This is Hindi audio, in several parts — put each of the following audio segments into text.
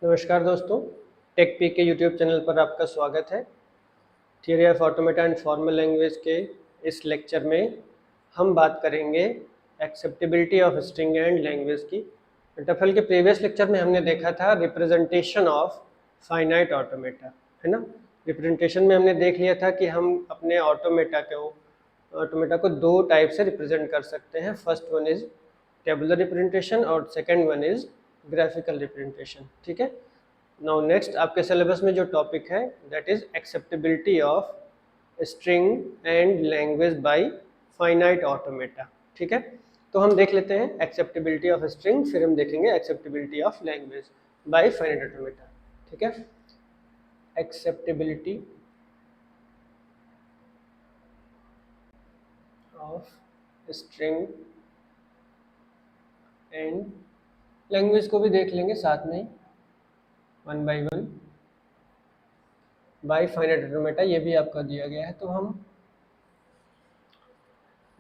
नमस्कार दोस्तों, टेक पी के यूट्यूब चैनल पर आपका स्वागत है। Theory of automata and formal language के इस लेक्चर में हम बात करेंगे acceptability of string and language की। टफल के प्रीवियस लेक्चर में हमने देखा था रिप्रेजेंटेशन ऑफ फाइनाइट ऑटोमेटा, है ना। रिप्रेजेंटेशन में हमने देख लिया था कि हम अपने ऑटोमेटा को दो टाइप से रिप्रेजेंट कर सकते हैं। First one is tabular representation और second one is graphical representation. ठीक है। नाउ नेक्स्ट आपके सिलेबस में जो टॉपिक है that is acceptability of string and language by finite automata. ठीक है, तो हम देख लेते हैं एक्सेप्टेबिलिटी ऑफ स्ट्रिंग, फिर हम देखेंगे acceptability of language by finite automata. ठीक है, acceptability of string and language को भी देख लेंगे साथ में one by one by finite automata, ये भी आपका दिया गया है। तो हम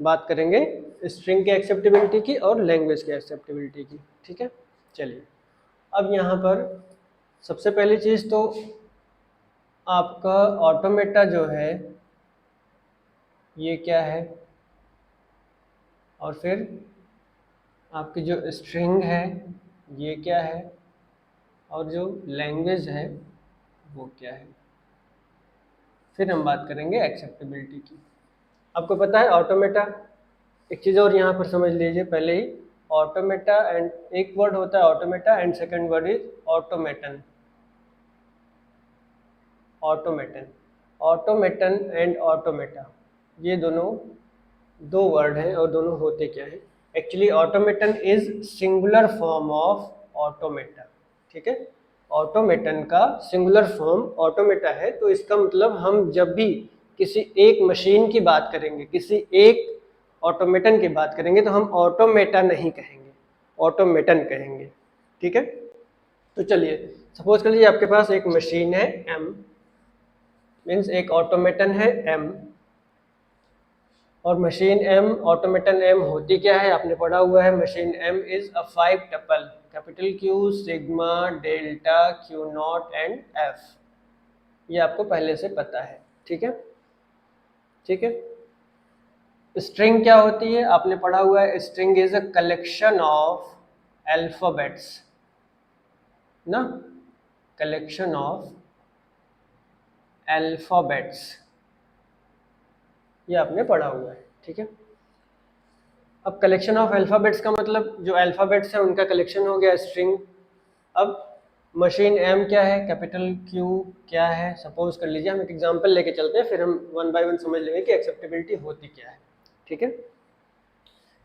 बात करेंगे स्ट्रिंग के एक्सेप्टेबिलिटी की और लैंग्वेज के एक्सेप्टेबिलिटी की। ठीक है, चलिए अब यहाँ पर सबसे पहली चीज़ तो आपका ऑटोमेटा जो है ये क्या है, और फिर आपकी जो स्ट्रिंग है ये क्या है, और जो लैंग्वेज है वो क्या है। फिर हम बात करेंगे एक्सेप्टेबिलिटी की। आपको पता है ऑटोमेटा, एक चीज़ और यहाँ पर समझ लीजिए पहले ही, ऑटोमेटा एंड एक वर्ड होता है automata and second word is automaton. Automaton, automaton and automata, ये दोनों दो वर्ड हैं और दोनों होते क्या हैं। Actually automaton is singular form of automata. ठीक है, ऑटोमेटन का सिंगुलर फॉर्म ऑटोमेटा है। तो इसका मतलब हम जब भी किसी एक मशीन की बात करेंगे, किसी एक ऑटोमेटन की बात करेंगे, तो हम ऑटोमेटा नहीं कहेंगे, ऑटोमेटन कहेंगे। ठीक है, तो चलिए सपोज कर लीजिए आपके पास एक मशीन है एम, मीन्स एक ऑटोमेटन है एम, और मशीन एम ऑटोमेटन एम होती क्या है, आपने पढ़ा हुआ है। Machine M is a 5 tuple, capital Q, sigma, delta, Q naught and F, ये आपको पहले से पता है। ठीक है, ठीक है। स्ट्रिंग क्या होती है, आपने पढ़ा हुआ है। String is a collection of alphabets ना, कलेक्शन ऑफ अल्फाबेट्स, ये आपने पढ़ा हुआ है। ठीक है, अब कलेक्शन ऑफ अल्फाबेट्स का मतलब जो अल्फाबेट्स है उनका कलेक्शन हो गया स्ट्रिंग। अब मशीन एम क्या है, कैपिटल क्यू क्या है, सपोज कर लीजिए हम एक एग्जांपल लेके चलते हैं, फिर हम वन बाय वन समझ लेंगे कि एक्सेप्टेबिलिटी होती क्या है। ठीक है,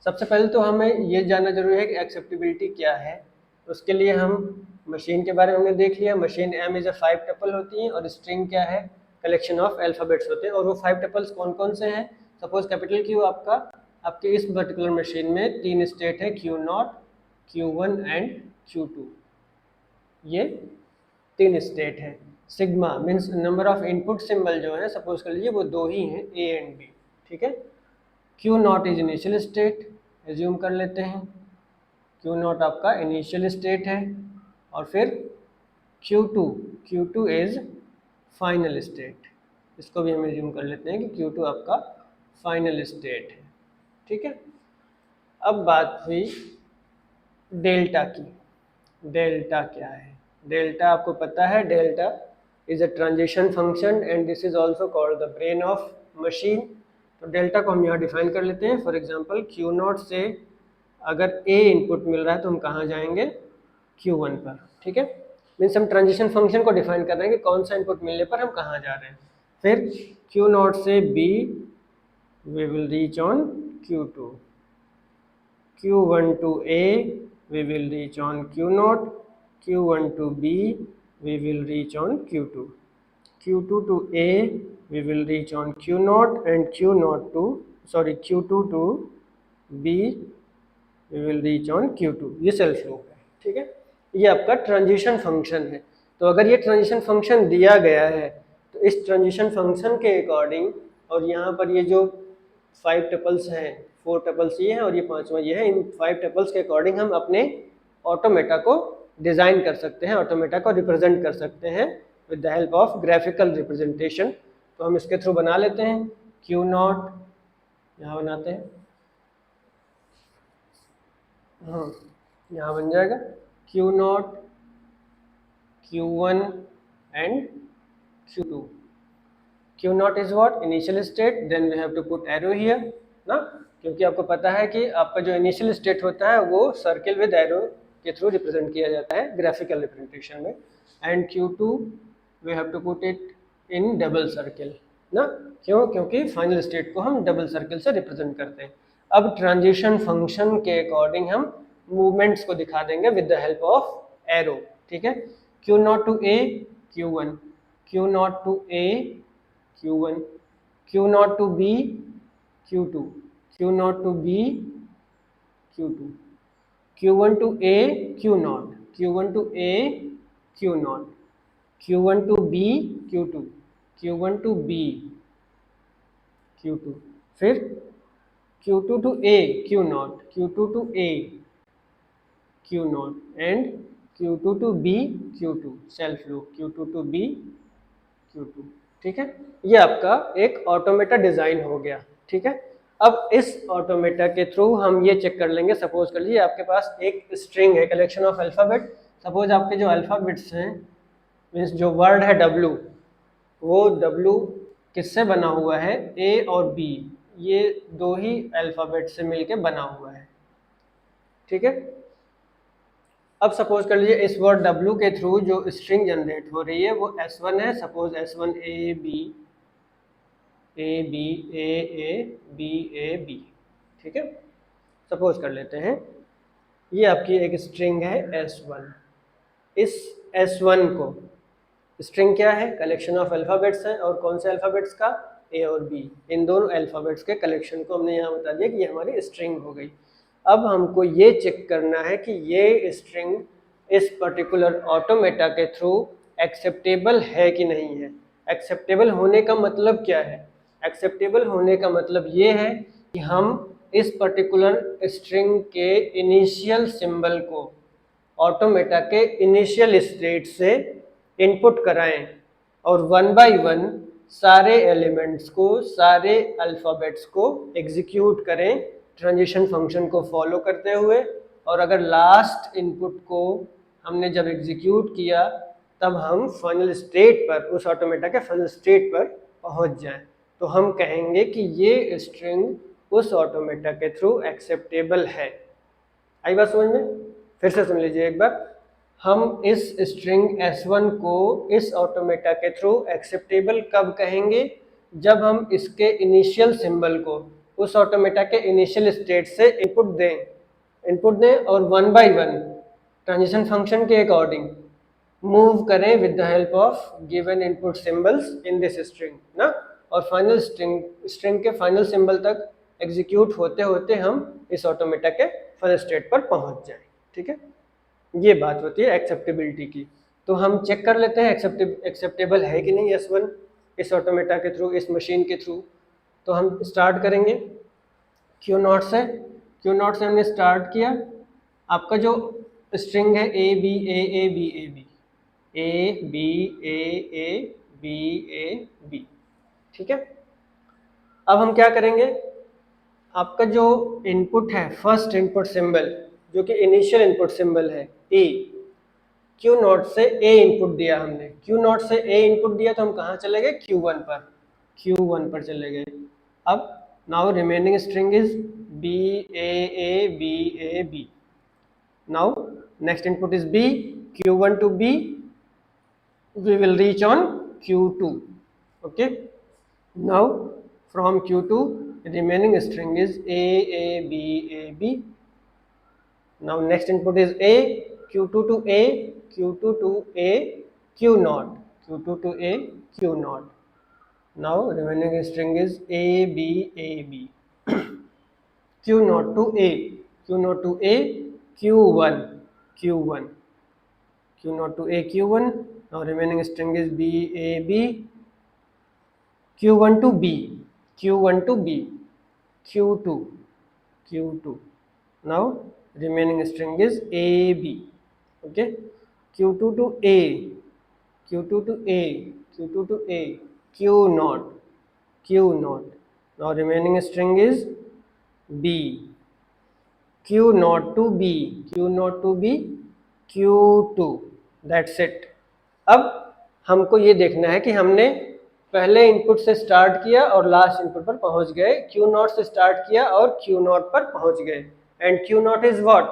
सबसे पहले तो हमें ये जानना जरूरी है कि एक्सेप्टेबिलिटी क्या है। उसके लिए हम मशीन के बारे में हमने देख लिया, machine M is a 5 tuple होती है, और स्ट्रिंग क्या है, कलेक्शन ऑफ अल्फाबेट्स होते हैं। और वो 5 टपल्स कौन कौन से हैं, सपोज कैपिटल क्यू आपके इस पर्टिकुलर मशीन में 3 स्टेट है, Q not, Q1 and Q2, ये 3 स्टेट है। Sigma means number of input symbol जो है, सपोज कर लीजिए वो 2 ही हैं, A एंड B। ठीक है, Q not is initial state, assume कर लेते हैं क्यू नॉट आपका इनिशियल स्टेट है, और फिर Q2 इज फाइनल स्टेट, इसको भी हम एज्यूम कर लेते हैं कि Q2 आपका फाइनल स्टेट है। ठीक है, अब बात हुई डेल्टा की। डेल्टा क्या है, डेल्टा आपको पता है, delta is a transition function and this is also called the brain of machine. तो डेल्टा को हम यहाँ डिफाइन कर लेते हैं। फॉर एग्जांपल क्यू नॉट से अगर ए इनपुट मिल रहा है तो हम कहाँ जाएंगे, Q1 पर। ठीक है, मीन्स हम ट्रांजिशन फंक्शन को डिफाइन कर रहे हैं कि कौन सा इनपुट मिलने पर हम कहाँ जा रहे हैं। फिर क्यू नॉट से B we will reach on Q2, Q1 to A we will reach on Q0, Q1 to B we will reach on Q2, Q2 to A we will reach on Q0 and Q2 to B we will reach on Q2। ये सेल्फ लूप है। ठीक है, ये आपका ट्रांजिशन फंक्शन है। तो अगर ये ट्रांजिशन फंक्शन दिया गया है तो इस ट्रांजिशन फंक्शन के अकॉर्डिंग, और यहाँ पर ये जो 5 टपल्स हैं, 4 टपल्स ये हैं और ये 5वां ये है, इन 5 टपल्स के अकॉर्डिंग हम अपने ऑटोमेटा को डिज़ाइन कर सकते हैं, ऑटोमेटा को रिप्रेजेंट कर सकते हैं with the help of graphical representation. तो हम इसके थ्रू बना लेते हैं Q नॉट, यहाँ बनाते हैं, हाँ यहाँ बन जाएगा Q naught, Q1 and Q2. Q naught is what? Initial state, then we have to put arrow here ना, क्योंकि आपको पता है कि आपका जो इनिशियल स्टेट होता है वो सर्किल विद एरो के थ्रू रिप्रेजेंट किया जाता है ग्राफिकल रिप्रेजेंटेशन में। And Q2 we have to put it in double circle ना, क्यों? क्योंकि फाइनल स्टेट को हम डबल सर्किल से रिप्रेजेंट करते हैं। अब ट्रांजिशन फंक्शन के अकॉर्डिंग हम मूवमेंट्स को दिखा देंगे with the help of arrow, ठीक है। Q naught to A Q1, Q naught to A Q1, Q naught to B Q2, Q naught to B Q2, Q1 to A Q naught, Q1 to A Q naught, Q1 to B Q2, Q1 to B Q2, फिर Q2 to A Q not, Q2 to A Q naught and Q2 to B Q2, self loop Q2 to B Q2, ठीक है। ये आपका एक ऑटोमेटा डिजाइन हो गया, ठीक है। अब इस ऑटोमेटा के थ्रू हम ये चेक कर लेंगे, सपोज कर लीजिए आपके पास एक स्ट्रिंग है, कलेक्शन ऑफ अल्फाबेट। सपोज आपके जो अल्फाबेट्स हैं, मीन्स जो वर्ड है W, वो W किससे बना हुआ है? A और B, ये दो ही अल्फाबेट से मिलके बना हुआ है, ठीक है। अब सपोज कर लीजिए इस वर्ड W के थ्रू जो स्ट्रिंग जनरेट हो रही है वो S1 है, suppose S1 A B A B A A B A B, ठीक है। सपोज कर लेते हैं ये आपकी एक स्ट्रिंग है S1। इस S1 को, स्ट्रिंग क्या है? कलेक्शन ऑफ अल्फाबेट्स है, और कौन से अल्फाबेट्स का? A और B, इन दोनों अल्फाबेट्स के कलेक्शन को हमने यहाँ बता दिया कि ये हमारी स्ट्रिंग हो गई। अब हमको ये चेक करना है कि ये स्ट्रिंग इस पर्टिकुलर ऑटोमेटा के थ्रू एक्सेप्टेबल है कि नहीं है। एक्सेप्टेबल होने का मतलब क्या है? एक्सेप्टेबल होने का मतलब ये है कि हम इस पर्टिकुलर स्ट्रिंग के इनिशियल सिंबल को ऑटोमेटा के इनिशियल स्टेट से इनपुट कराएं और वन बाय वन सारे एलिमेंट्स को, सारे अल्फ़ाबेट्स को एग्जीक्यूट करें ट्रांजिशन फंक्शन को फॉलो करते हुए। और अगर लास्ट इनपुट को हमने जब एग्जीक्यूट किया तब हम फाइनल स्टेट पर, उस ऑटोमेटा के फाइनल स्टेट पर पहुंच जाएं, तो हम कहेंगे कि ये स्ट्रिंग उस ऑटोमेटा के थ्रू एक्सेप्टेबल है। आई बात समझ में? फिर से सुन लीजिए एक बार। हम इस स्ट्रिंग S1 को इस ऑटोमेटा के थ्रू एक्सेप्टेबल कब कहेंगे? जब हम इसके इनिशियल सिंबल को उस ऑटोमेटा के इनिशियल स्टेट से इनपुट दें और one by one transition function के अकॉर्डिंग मूव करें with the help of given input symbols in this string ना, और फाइनल स्ट्रिंग के फाइनल सिंबल तक एग्जीक्यूट होते होते हम इस ऑटोमेटा के फाइनल स्टेट पर पहुंच जाएं, ठीक है। ये बात होती है एक्सेप्टेबिलिटी की। तो हम चेक कर लेते हैं एक्सेप्टेबल है कि नहीं S1 इस ऑटोमेटा के थ्रू, इस मशीन के थ्रू। तो हम स्टार्ट करेंगे Q नॉट से। Q नॉट से हमने स्टार्ट किया। आपका जो स्ट्रिंग है A B A A B A B A B A A B A B, ठीक है। अब हम क्या करेंगे? आपका जो इनपुट है, फर्स्ट इनपुट सिंबल जो कि इनिशियल इनपुट सिंबल है A, Q नॉट से A इनपुट दिया हमने। Q नॉट से A इनपुट दिया तो हम कहाँ चले गए? Q1 पर, Q1 पर चले गए। अब now remaining string is B A A B A B। Now next input is B, Q1 to B, we will reach on Q2, okay। Now from Q2 remaining string is A A B A B। Now next input is A, Q2 to A, Q2 to A, Q naught, Q2 to A, Q naught। Now remaining string is A B A B। Q naught to A, Q naught to A, Q1, Q1, Q naught to A, Q1। Now remaining string is B A B, Q1 to B, Q1 to B, Q2, Q2। Now remaining string is AB, okay, Q2 to A, Q2 to A, Q2 to A, Q naught, Q naught. Now remaining string is B, Q naught to B, Q naught to B, Q2, that's it. अब हमको ये देखना है कि हमने पहले इनपुट से स्टार्ट किया और लास्ट इनपुट पर पहुंच गए, Q नॉट से स्टार्ट किया और Q नॉट पर पहुंच गए, and Q naught is what,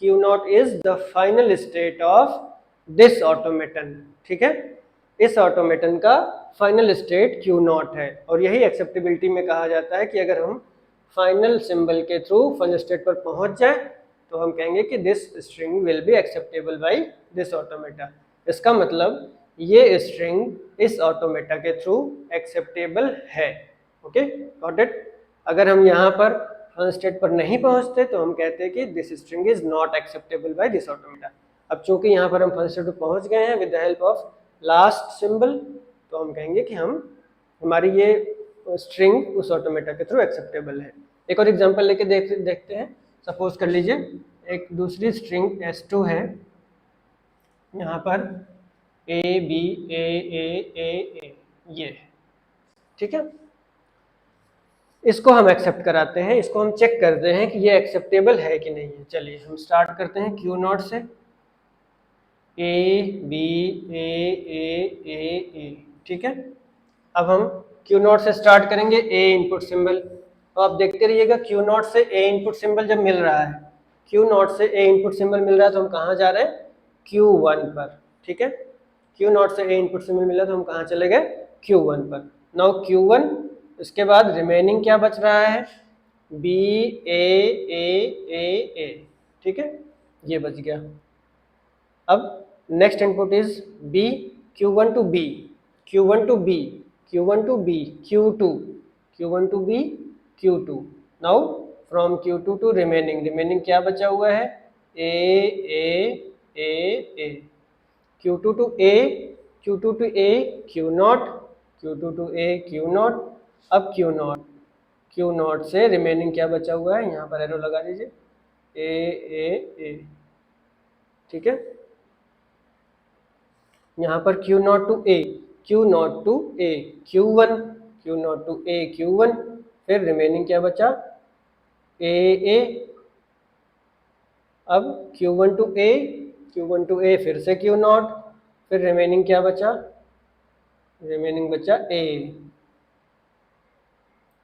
Q naught is the final state of this automaton, ठीक है, इस ऑटोमेटन का फाइनल स्टेट Q नॉट है, और यही एक्सेप्टेबिलिटी में कहा जाता है कि अगर हम फाइनल सिंबल के थ्रू फाइनल स्टेट पर पहुंच जाए तो हम कहेंगे कि this string will be acceptable by this automata. इसका मतलब ये स्ट्रिंग इस ऑटोमेटा के थ्रू एक्सेप्टेबल है। Okay, got it. अगर हम यहाँ पर फाइनल स्टेट पर नहीं पहुंचते तो हम कहते हैं कि this string is not acceptable by this automata. अब चूंकि यहाँ पर हम फाइनल स्टेट पर पहुंच गए हैं with the help of last symbol, तो हम कहेंगे कि हमारी ये स्ट्रिंग उस ऑटोमेटा के थ्रू एक्सेप्टेबल है। एक और एग्जांपल लेके देखते हैं। सपोज कर लीजिए एक दूसरी स्ट्रिंग S2 है, यहाँ पर A B A A A A, ये, ठीक है, इसको हम एक्सेप्ट कराते हैं, इसको हम चेक करते हैं कि ये एक्सेप्टेबल है कि नहीं है। चलिए हम स्टार्ट करते हैं Q नॉट से, A B A A A A, ठीक है। अब हम Q नॉट से स्टार्ट करेंगे, A इनपुट सिंबल, तो आप देखते रहिएगा Q नॉट से A इनपुट सिंबल जब मिल रहा है, Q नॉट से A इनपुट सिंबल मिल रहा है तो हम कहाँ जा रहे हैं, Q1 पर, ठीक है। Q नॉट से A इनपुट सिंबल मिला तो हम कहाँ चले गए, Q1 पर। नाउ Q1, इसके बाद रिमेनिंग क्या बच रहा है, B A A A A, ठीक है, ये बच गया। अब next input is B, Q1 to B, Q1 to B, Q1 to B, Q2, Q1 to B, Q2। Now from Q2 to remaining क्या बचा हुआ है, A A A A, Q2 to A, Q2 to A, Q not, Q2 to A, Q not. अब Q नॉट से रिमेनिंग क्या बचा हुआ है, यहाँ पर एरो लगा दीजिए, A A A, ठीक है। यहाँ पर Q naught to A, Q naught to A, Q1, Q naught to A, Q1, फिर रिमेनिंग क्या बचा, A A। अब Q1 to A, Q1 to A, फिर से Q नॉट, फिर रिमेनिंग क्या बचा, रिमेनिंग बचा A,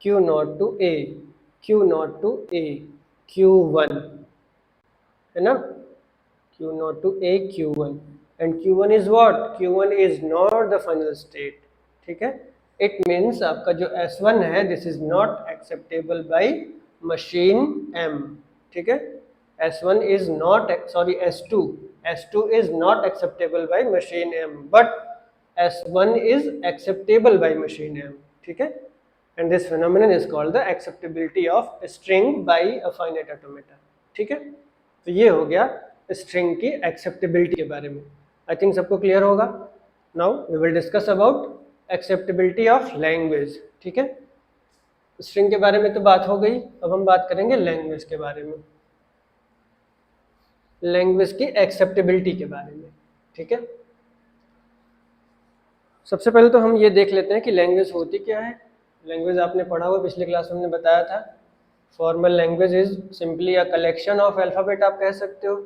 Q naught to A, Q naught to A, Q1, है ना, Q naught to A, Q1, and Q1 is what, Q1 is not the final state, ठीक है। It means आपका जो S1 है this is not acceptable by machine M, ठीक है। S1 is not, sorry, S2 is not acceptable by machine M, but S1 is acceptable by machine M, ठीक है। And this phenomenon is called the acceptability of a string by a finite automata, ठीक है। तो ये हो गया स्ट्रिंग की एक्सेप्टेबिलिटी के बारे में। आई थिंक सबको क्लियर होगा। Now we will discuss about acceptability of language, ठीक है। स्ट्रिंग के बारे में तो बात हो गई, अब हम बात करेंगे लैंग्वेज के बारे में, लैंग्वेज की एक्सेप्टेबिलिटी के बारे में, ठीक है। सबसे पहले तो हम ये देख लेते हैं कि लैंग्वेज होती क्या है। लैंग्वेज आपने पढ़ा हुआ, पिछले क्लास में हमने बताया था, formal language is simply a collection of alphabet, आप कह सकते हो,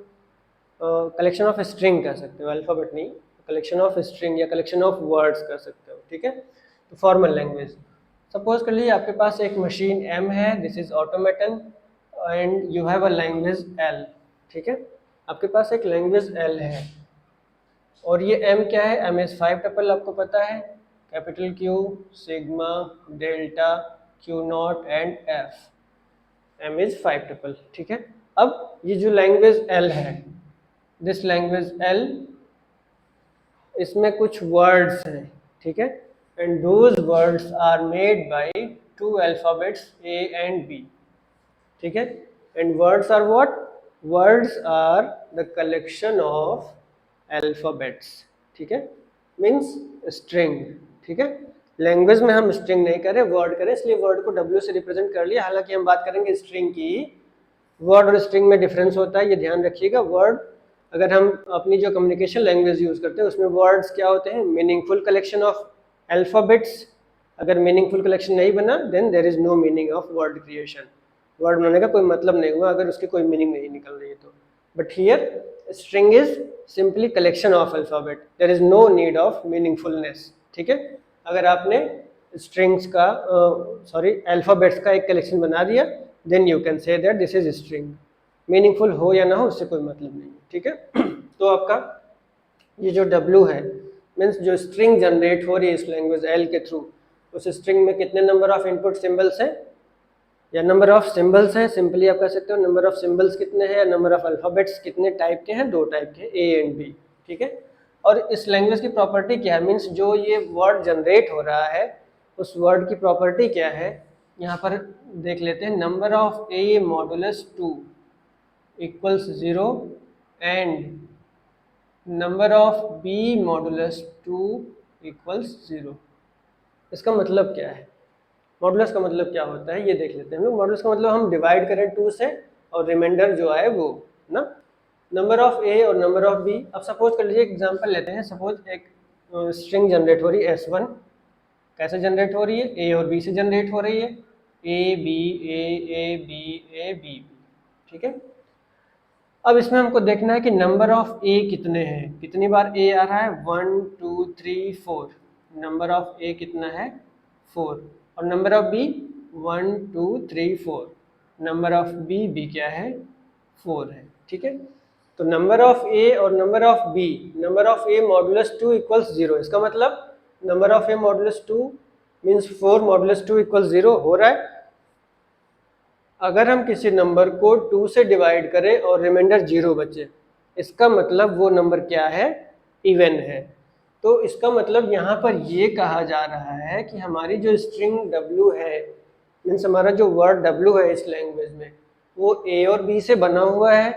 कलेक्शन ऑफ स्ट्रिंग कह सकते हो, अल्फ़ाबेट नहीं, कलेक्शन ऑफ स्ट्रिंग या कलेक्शन ऑफ वर्ड्स कर सकते हो, ठीक है। तो फॉर्मल लैंग्वेज, सपोज कर लीजिए आपके पास एक मशीन M है, this is automaton, and you have a language L, ठीक है, आपके पास एक लैंग्वेज L है, और ये M क्या है, M इज 5 टपल, आपको पता है, capital Q, sigma, delta, Q naught and F, M is 5 tuple, ठीक है। अब ये जो लैंग्वेज L है, दिस लैंग्वेज L, इसमें कुछ वर्ड्स हैं, ठीक है, and those words are made by 2 alphabets A and B, ठीक है। And words are what, words are the collection of alphabets, ठीक है, मीन्स स्ट्रिंग, ठीक है। लैंग्वेज में हम स्ट्रिंग नहीं करें, वर्ड करें, इसलिए वर्ड को W से रिप्रेजेंट कर लिया। हालांकि हम बात करेंगे स्ट्रिंग की, वर्ड और स्ट्रिंग में डिफरेंस होता है, ये ध्यान रखिएगा। वर्ड अगर हम अपनी जो कम्युनिकेशन लैंग्वेज यूज़ करते हैं उसमें वर्ड्स क्या होते हैं, मीनिंगफुल कलेक्शन ऑफ अल्फ़ाबेट्स। अगर मीनिंगफुल कलेक्शन नहीं बना then there is no meaning of word creation. Word बनाने का कोई मतलब नहीं हुआ अगर उसकी कोई मीनिंग नहीं निकल रही है तो। But here string is simply collection of alphabet, there is no need of meaningfulness. ठीक है, अगर आपने स्ट्रिंग्स का अल्फ़ाबेट्स का एक कलेक्शन बना दिया then you can say that this is string. Meaningful हो या ना हो उससे कोई मतलब नहीं है। ठीक है तो आपका ये जो W है मीन्स जो स्ट्रिंग जनरेट हो रही है इस लैंग्वेज L के थ्रू, उस स्ट्रिंग में कितने नंबर ऑफ इनपुट सिंबल्स हैं या नंबर ऑफ सिंबल्स हैं। सिंपली आप कह सकते हो नंबर ऑफ सिंबल्स कितने हैं या नंबर ऑफ अल्फ़ाबेट्स कितने टाइप के हैं, 2 टाइप के, A एंड B। ठीक है, और इस लैंग्वेज की प्रॉपर्टी क्या है, मीन्स जो ये वर्ड जनरेट हो रहा है उस वर्ड की प्रॉपर्टी क्या है, यहाँ पर देख लेते हैं। Number of A modulus 2 equals 0 and number of B modulus 2 equals 0। इसका मतलब क्या है, मॉडुलस का मतलब क्या होता है ये देख लेते हैं हम लोग। मॉडुलस का मतलब हम डिवाइड करें 2 से और रिमाइंडर जो आए वो ना, नंबर ऑफ A और नंबर ऑफ B। अब सपोज कर लीजिए एग्जांपल लेते हैं, सपोज एक स्ट्रिंग जनरेट हो रही है S1। कैसे जनरेट हो रही है, A और B से जनरेट हो रही है, A B A B A B। ठीक है, अब इसमें हमको देखना है कि नंबर ऑफ A कितने हैं, कितनी बार A आ रहा है, 1 2 3 4। नंबर ऑफ A कितना है, 4। और number of B 1 2 3 4। Number of B क्या है, 4 है। ठीक है, तो नंबर ऑफ A और number of B, number of A modulus 2 equals 0। इसका मतलब number of A modulus 2 means 4 modulus 2 equals 0 हो रहा है। अगर हम किसी नंबर को 2 से डिवाइड करें और रिमाइंडर 0 बचे, इसका मतलब वो नंबर क्या है, इवन है। तो इसका मतलब यहाँ पर ये कहा जा रहा है कि हमारी जो स्ट्रिंग W है, मीन्स हमारा जो वर्ड W है इस लैंग्वेज में, वो A और B से बना हुआ है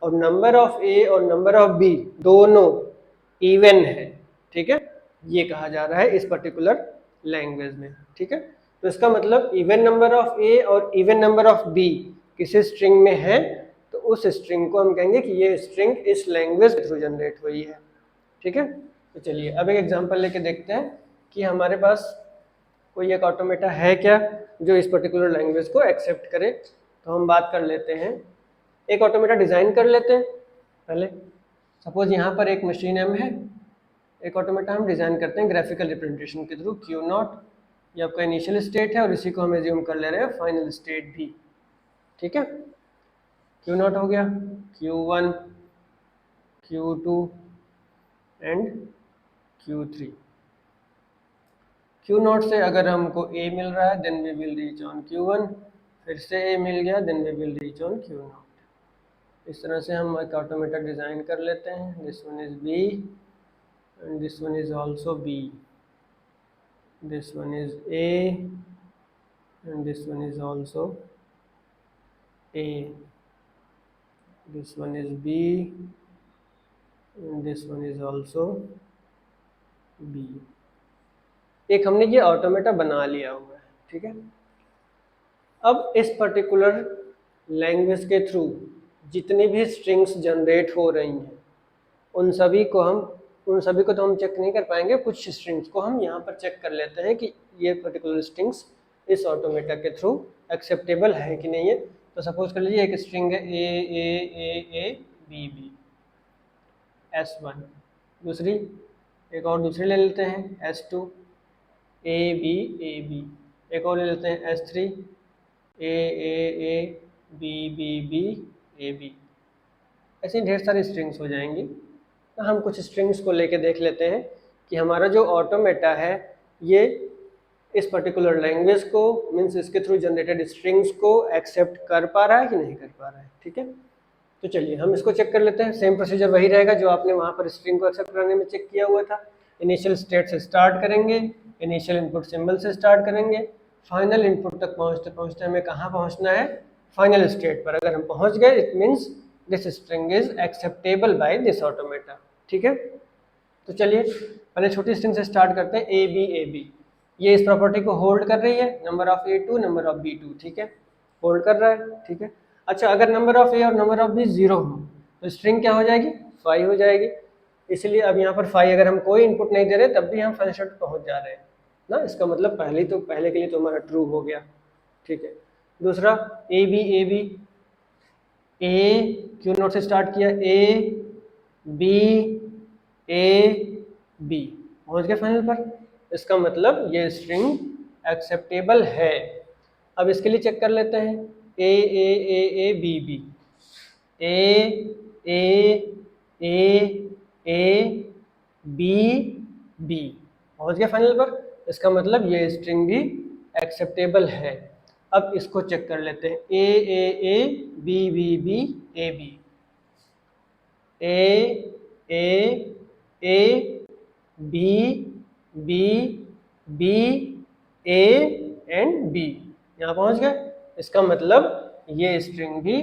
और नंबर ऑफ A और नंबर ऑफ B दोनों इवन है। ठीक है, ये कहा जा रहा है इस पर्टिकुलर लैंग्वेज में। ठीक है, तो इसका मतलब इवन नंबर ऑफ A और इवन नंबर ऑफ B किसी स्ट्रिंग में है तो उस स्ट्रिंग को हम कहेंगे कि ये स्ट्रिंग इस लैंग्वेज के थ्रू जनरेट हुई है। ठीक है, तो चलिए अब एक एग्जांपल लेके देखते हैं कि हमारे पास कोई एक ऑटोमेटा है क्या जो इस पर्टिकुलर लैंग्वेज को एक्सेप्ट करे। तो हम बात कर लेते हैं, एक ऑटोमेटा डिज़ाइन कर लेते हैं पहले। सपोज यहाँ पर एक मशीन M है, एक ऑटोमेटा हम डिज़ाइन करते हैं ग्राफिकल रिप्रेजेंटेशन के थ्रू। Q0 ये आपका इनिशियल स्टेट है और इसी को हम एज्यूम कर ले रहे हैं फाइनल स्टेट भी। ठीक है, Q0 हो गया, Q1 Q2 and Q3। Q0 से अगर हमको A मिल रहा है then we will reach on Q1, फिर से A मिल गया then we will reach on Q0। इस तरह से हम एक ऑटोमेटा डिज़ाइन कर लेते हैं। This one is B and this one is also B, this one is A and this one is also A, this one is B and this one is also B। एक हमने ये ऑटोमेटा बना लिया हुआ है। ठीक है, अब इस पर्टिकुलर लैंग्वेज के थ्रू जितनी भी स्ट्रिंग्स जनरेट हो रही हैं उन सभी को तो हम चेक नहीं कर पाएंगे। कुछ स्ट्रिंग्स को हम यहाँ पर चेक कर लेते हैं कि ये पर्टिकुलर स्ट्रिंग्स इस ऑटोमेटा के थ्रू एक्सेप्टेबल है कि नहीं है। तो सपोज कर लीजिए एक स्ट्रिंग है A B B S1, दूसरी एक और दूसरी ले लेते हैं S2 A B, एक और ले लेते हैं S3 A B A B। ऐसे ढेर सारी स्ट्रिंग्स हो जाएंगी। तो हम कुछ स्ट्रिंग्स को लेके देख लेते हैं कि हमारा जो ऑटोमेटा है ये इस पर्टिकुलर लैंग्वेज को मीन्स इसके थ्रू जनरेटेड स्ट्रिंग्स को एक्सेप्ट कर पा रहा है कि नहीं कर पा रहा है। ठीक है, तो चलिए हम इसको चेक कर लेते हैं। सेम प्रोसीजर वही रहेगा जो आपने वहाँ पर स्ट्रिंग को एक्सेप्ट करने में चेक किया हुआ था। इनिशियल स्टेट से स्टार्ट करेंगे, इनिशियल इनपुट सिंबल से स्टार्ट करेंगे, फाइनल इनपुट तक पहुँचते पहुँचते हमें कहाँ पहुँचना है, फाइनल स्टेट पर। अगर हम पहुँच गए it means this string is acceptable by this automata. ठीक है, तो चलिए पहले छोटी स्ट्रिंग से स्टार्ट करते हैं A B। ये इस प्रॉपर्टी को होल्ड कर रही है, number of A2 number of B2। ठीक है, होल्ड कर रहा है। ठीक है, अच्छा अगर नंबर ऑफ A और नंबर ऑफ B 0 हो तो स्ट्रिंग क्या हो जाएगी, फाई हो जाएगी। इसलिए अब यहाँ पर फाई अगर हम कोई इनपुट नहीं दे रहे तब भी हम फाइनल स्टेट पर पहुँच जा रहे हैं ना, इसका मतलब पहले के लिए तो हमारा ट्रू हो गया। ठीक है, दूसरा A B, A Q naught से स्टार्ट किया, ए बी पहुँच गए फाइनल पर, इसका मतलब ये स्ट्रिंग एक्सेप्टेबल है। अब इसके लिए चेक कर लेते हैं, ए बी ए बी पहुँच गया फाइनल पर, इसका मतलब ये स्ट्रिंग भी एक्सेप्टेबल है। अब इसको चेक कर लेते हैं, A B A B B A and B, यहाँ पहुँच गए, इसका मतलब ये स्ट्रिंग भी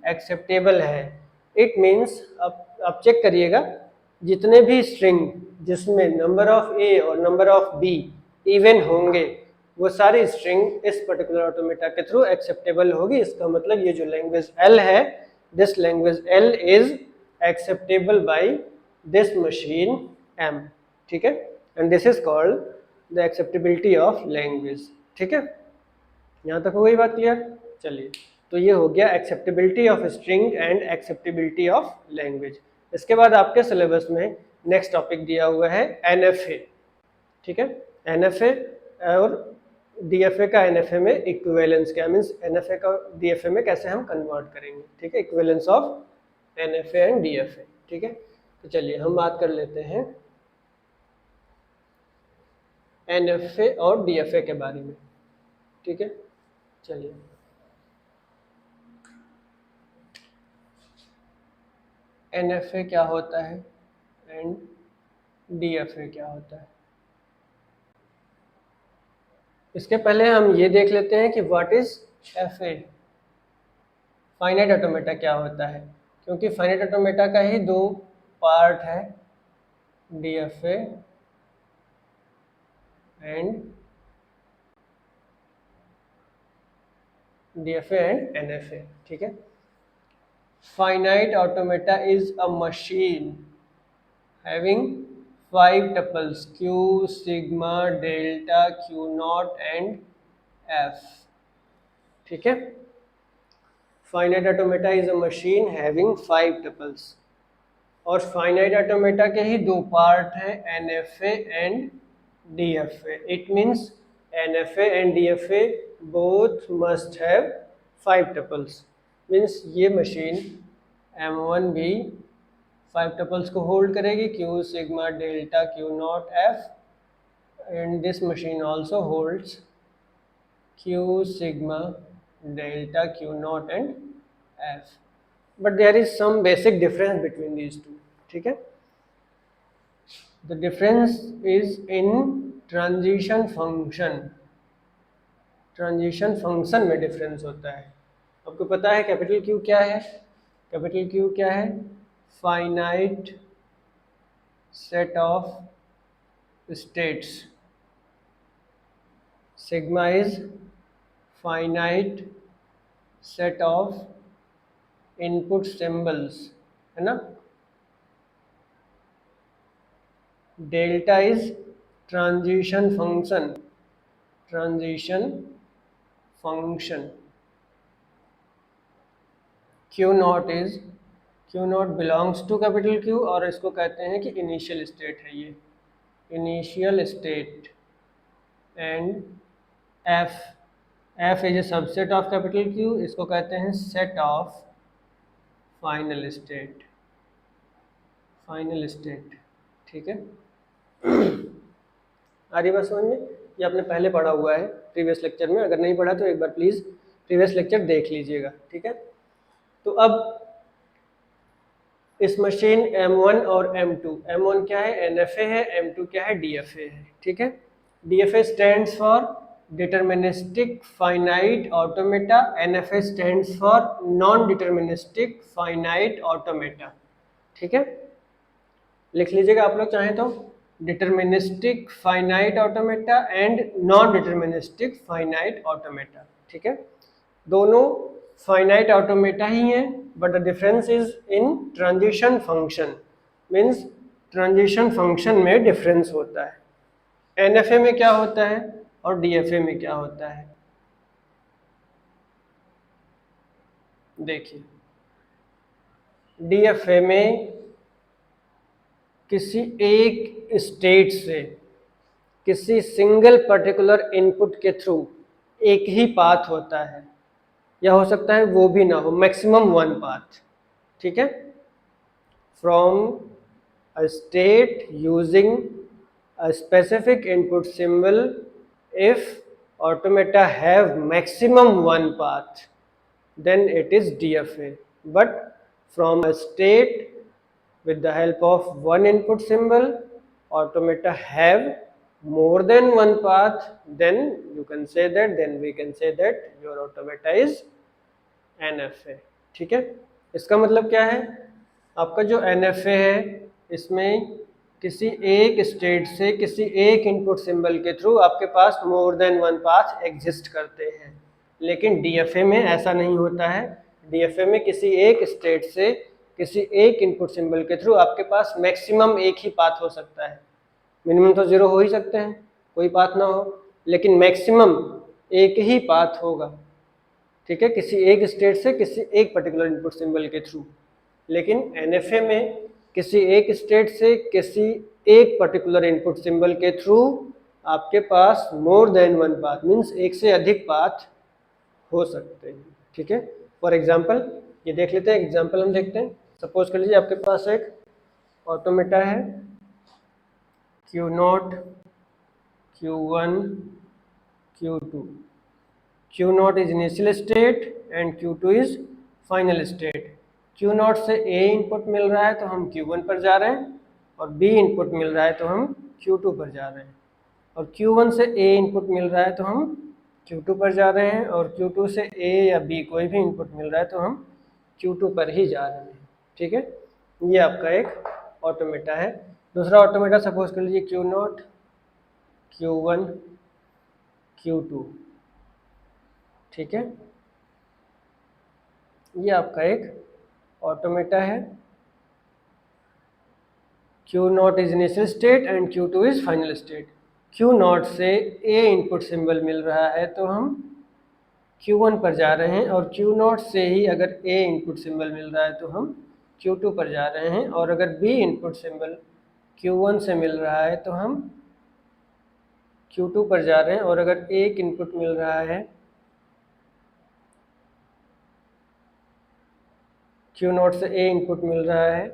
एक्सेप्टेबल है। इट मीन्स अब आप चेक करिएगा, जितने भी स्ट्रिंग जिसमें नंबर ऑफ ए और नंबर ऑफ बी इवन होंगे वो सारी स्ट्रिंग इस पर्टिकुलर ऑटोमेटा के थ्रू एक्सेप्टेबल होगी। इसका मतलब ये जो लैंग्वेज एल है, this language L is acceptable by this machine M. ठीक है, and this is called the acceptability of language. ठीक है, यहाँ तक हो गई बात क्लियर? चलिए, तो ये हो गया acceptability of string and acceptability of language. इसके बाद आपके सिलेबस में नेक्स्ट टॉपिक दिया हुआ है NFA। ठीक है, NFA और DFA का NFA में इक्विवेलेंस क्या, मीन्स NFA का DFA में कैसे हम कन्वर्ट करेंगे। ठीक है, equivalence of NFA and DFA। ठीक है, तो चलिए हम बात कर लेते हैं NFA और DFA के बारे में। ठीक है, चलिए NFA क्या होता है एंड DFA क्या होता है। इसके पहले हम ये देख लेते हैं कि what is FA, finite automata क्या होता है, क्योंकि फाइनाइट ऑटोमेटा का ही दो पार्ट है, DFA एंड NFA। ठीक है, finite automata is a machine having 5 tuples q, sigma, delta, q naught and f। ठीक है, finite automata is a machine having 5 tuples, और finite automata के ही दो पार्ट हैं, NFA and DFA। It means NFA and DFA both must have 5 tuples। Means ये मशीन M1 भी 5 टपल्स को होल्ड करेगी, Q, sigma, delta, Q naught, F, and this machine also holds Q, sigma, delta, Q naught and F, but there is some basic difference between these two. ठीक है, the difference is in transition function. Transition function में डिफरेंस होता है। आपको पता है कैपिटल Q क्या है? कैपिटल Q क्या है? Finite set of states. Sigma is finite set of input symbols, है ना। Delta is transition function, transition function. Q naught is, Q naught belongs to capital Q, और इसको कहते हैं कि इनिशियल स्टेट है, ये initial state. And F is a subset of capital Q, इसको कहते हैं set of final state, final state. ठीक है, आ रही बात समझ में? ये आपने पहले पढ़ा हुआ है प्रीवियस लेक्चर में, अगर नहीं पढ़ा तो एक बार प्लीज़ प्रीवियस लेक्चर देख लीजिएगा। ठीक है, तो अब इस मशीन M1 और M2, M1 क्या है? NFA है, M2 क्या है? DFA है। ठीक है, DFA stands for deterministic finite automata, NFA stands for non deterministic finite automata. ठीक है, लिख लीजिएगा आप लोग चाहें तो, deterministic finite automata and non deterministic finite automata. ठीक है, दोनों फाइनाइट ऑटोमेटा ही हैं, but the difference is in transition function. Means transition function में डिफरेंस होता है। एनएफए में क्या होता है और डीएफए में क्या होता है, देखिए डीएफए में किसी एक स्टेट से किसी सिंगल पर्टिकुलर इनपुट के थ्रू एक ही पाथ होता है, या हो सकता है वो भी ना हो, मैक्सिमम वन पाथ, ठीक है। From a state using a specific input symbol, if automata have maximum one path, then it is DFA. But from a state with the help of one input symbol, automata have more than one path, then you can say that, then we can say that your automata is NFA, ठीक है। इसका मतलब क्या है, आपका जो NFA है इसमें किसी एक स्टेट से किसी एक इनपुट सिंबल के थ्रू आपके पास more than one path exist करते हैं, लेकिन DFA में ऐसा नहीं होता है। DFA में किसी एक स्टेट से किसी एक इनपुट सिंबल के थ्रू आपके पास मैक्सिमम एक ही पाथ हो सकता है। मिनिमम तो 0 हो ही सकते हैं, कोई पाथ ना हो, लेकिन मैक्सिमम एक ही पाथ होगा, ठीक है, किसी एक स्टेट से किसी एक पर्टिकुलर इनपुट सिंबल के थ्रू। लेकिन NFA में किसी एक स्टेट से किसी एक पर्टिकुलर इनपुट सिंबल के थ्रू आपके पास more than one path, means एक से अधिक पाथ हो सकते हैं, ठीक है। फॉर एग्जांपल ये देख लेते हैं, एग्जांपल हम देखते हैं। सपोज कर लीजिए आपके पास एक ऑटोमेटा है Q0, Q1, Q2. Q0 is initial state and Q2 is final state. Q0 से A इनपुट मिल रहा है तो हम Q1 पर जा रहे हैं, और B इनपुट मिल रहा है तो हम Q2 पर जा रहे हैं, और Q1 से A इनपुट मिल रहा है तो हम Q2 पर जा रहे हैं, और Q2 से A या B कोई भी इनपुट मिल रहा है तो हम Q2 पर ही जा रहे हैं, ठीक है। ये आपका एक ऑटोमेटा है। दूसरा ऑटोमेटा सपोज कर लीजिए Q0, Q1, Q2, ठीक है। ये आपका एक ऑटोमेटा है। Q0 is initial state and Q2 is final state. Q0 से A इनपुट सिंबल मिल रहा है तो हम Q1 पर जा रहे हैं, और Q0 से ही अगर A इनपुट सिंबल मिल रहा है तो हम Q2 पर जा रहे हैं, और अगर B इनपुट सिंबल Q1 से मिल रहा है तो हम Q2 पर जा रहे हैं, और अगर एक इनपुट मिल रहा है Q0 से A इनपुट मिल रहा है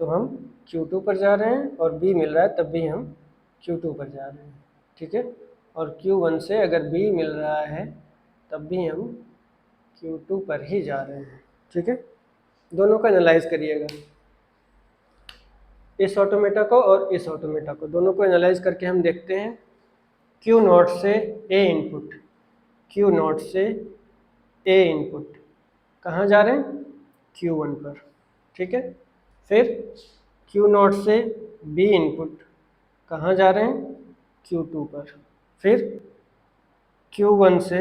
तो हम Q2 पर जा रहे हैं, और B मिल रहा है तब भी हम Q2 पर जा रहे हैं, ठीक है। और Q1 से अगर B मिल रहा है तब भी हम Q2 पर ही जा रहे हैं, ठीक है। दोनों का एनालाइज करिएगा, इस ऑटोमेटा को और इस ऑटोमेटा को, दोनों को एनालाइज करके हम देखते हैं। Q0 से A इनपुट, Q0 से A इनपुट कहाँ जा रहे हैं, Q1 पर, ठीक है। फिर Q0 से B इनपुट कहाँ जा रहे हैं, Q2 पर। फिर Q1 से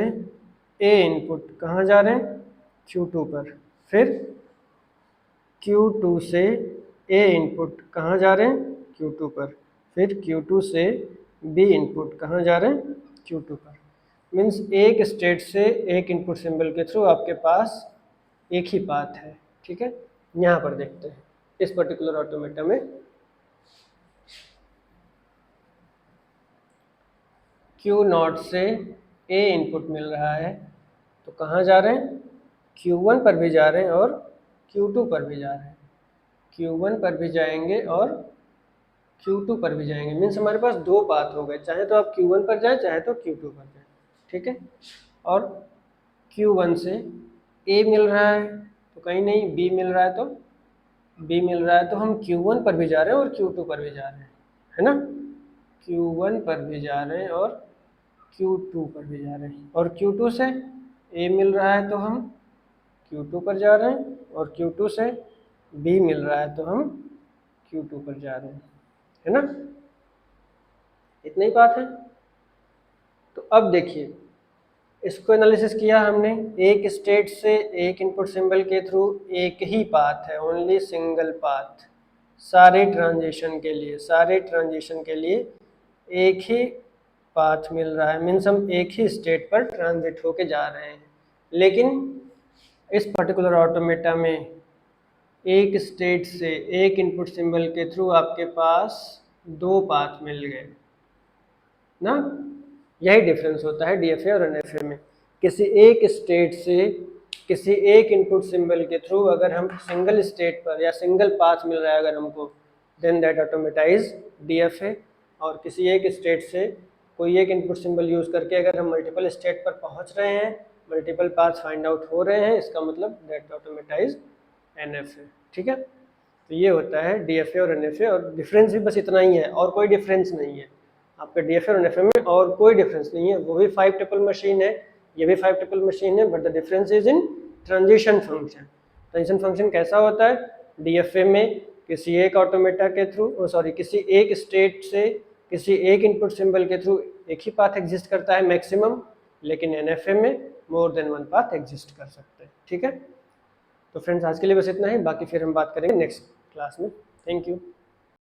A इनपुट कहाँ जा रहे हैं, Q2 पर। फिर Q2 से A इनपुट कहाँ जा रहे हैं, Q2 पर। फिर Q2 से B इनपुट कहाँ जा रहे हैं, Q2 पर। मीन्स एक स्टेट से एक इनपुट सिंबल के थ्रू आपके पास एक ही पाथ है, ठीक है। यहाँ पर देखते हैं इस पर्टिकुलर ऑटोमेटा में Q0 से A इनपुट मिल रहा है तो कहाँ जा रहे हैं, Q1 पर भी जा रहे हैं और Q2 पर भी जा रहे हैं। Q1 पर भी जाएंगे और Q2 पर भी जाएंगे, मीन्स हमारे पास दो पाथ हो गए, चाहे तो आप Q1 पर जाए चाहे तो Q2 पर जाए, ठीक है। और Q1 से A मिल रहा है तो कहीं नहीं, B मिल रहा है तो B मिल रहा है तो हम Q1 पर भी जा रहे हैं और Q2 पर भी जा रहे हैं, है ना। Q1 पर भी जा रहे हैं और Q2 पर भी जा रहे हैं, और Q2 से A मिल रहा है तो हम Q2 पर जा रहे हैं, और Q2 से B मिल रहा है तो हम Q2 पर जा रहे हैं, है ना। इतना ही बात है। तो अब देखिए इसको एनालिसिस किया हमने, एक स्टेट से एक इनपुट सिंबल के थ्रू एक ही पाथ है, ओनली सिंगल पाथ, सारे ट्रांजिशन के लिए एक ही पाथ मिल रहा है, मीन्स हम एक ही स्टेट पर ट्रांजिट होके जा रहे हैं। लेकिन इस पर्टिकुलर ऑटोमेटा में एक स्टेट से एक इनपुट सिंबल के थ्रू आपके पास दो पाथ मिल गए ना। यही डिफरेंस होता है डीएफए और एनएफए में। किसी एक स्टेट से किसी एक इनपुट सिंबल के थ्रू अगर हम सिंगल स्टेट पर या सिंगल पाथ मिल रहा है अगर हमको, then that automata is DFA. और किसी एक स्टेट से कोई एक इनपुट सिंबल यूज करके अगर हम मल्टीपल स्टेट पर पहुंच रहे हैं, मल्टीपल पाथ फाइंड आउट हो रहे हैं, इसका मतलब दैट ऑटोमेटा इज एनएफए। ठीक है, तो ये होता है डीएफए और एनएफए, और डिफरेंस भी बस इतना ही है और कोई डिफरेंस नहीं है। आपके डीएफए और एनएफए में और कोई डिफरेंस नहीं है। वो भी 5 ट्रिपल मशीन है, ये भी 5 ट्रिपल मशीन है, but the difference is in transition function. Transition function कैसा होता है? डीएफए में किसी एक ऑटोमेटा के थ्रू किसी एक स्टेट से किसी एक इनपुट सिंबल के थ्रू एक ही पाथ एग्जिस्ट करता है मैक्सिमम, लेकिन एनएफए में मोर देन वन पाथ एग्जिस्ट कर सकते हैं। ठीक है, तो फ्रेंड्स आज के लिए बस इतना ही, बाकी फिर हम बात करेंगे नेक्स्ट क्लास में। Thank you.